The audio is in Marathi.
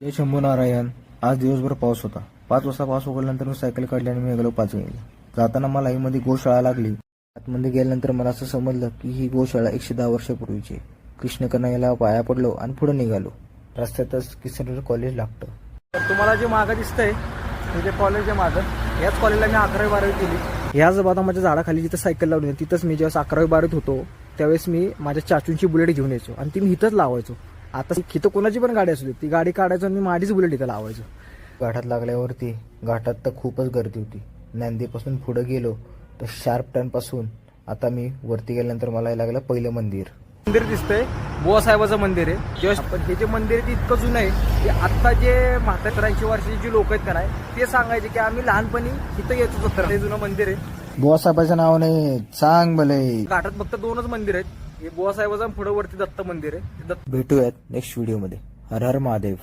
जय शंभू नारायण. आज दिवसभर पाऊस होता. 5 वाजता पाऊस उघडल्यानंतर मी सायकल काढली आणि मी निघालो 5 वाजता. जाताना मला आईमध्ये गोशाळा लागली. आतमध्ये गेल्यानंतर मला असं समजलं की ही गोशाळा 110 वर्षापूर्वीची आहे. कृष्ण कन्हैयाला पाया पडलो आणि पुढे निघालो. रस्त्यातच किशनर कॉलेज लागतं. तर तुम्हाला जे मागं दिसतंय हे जे कॉलेज आहे माझं, याच कॉलेजला मी 11वी 12वी केली. याच बदामाच्या झाडाखाली जिथं सायकल लावली तिथंच मी जेव्हा 11वी 12वीत होतो त्यावेळेस मी माझ्या चाचूंची बुलेट घेऊन यायचो आणि ती मी इथंच लावायचो. आता इथं कोणाची पण गाडी असू दे ती गाडी काढायचो आणि मी माझीच बुलेट इथं लावायचो. घाटात लागल्यावरती घाटात तर खूपच गर्दी होती. ज्ञानदेवपासून पुढे गेलो तर शार्प टर्न पासून आता मी वरती गेल्यानंतर मला लागलं पहिलं मंदिर दिसतंय. बुवासाहेबाचं मंदिर आहे. जेव्हा पण हे जे मंदिर आहे ते इतकं जुनं आहे की आता जे 73-80 वर्षाची जी लोक आहेत का नाही ते सांगायचे की आम्ही लहानपणी इथं येत होतो. हे जुनं मंदिर आहे. बुवासाहेबाच्या नावाने चांग भले. घाटात फक्त 2च मंदिर आहेत. हे बुवासाहेबाचं पुढे वरती दत्त मंदिर आहे. भेटूयात नेक्स्ट व्हिडिओ मध्ये. हर हर महादेव.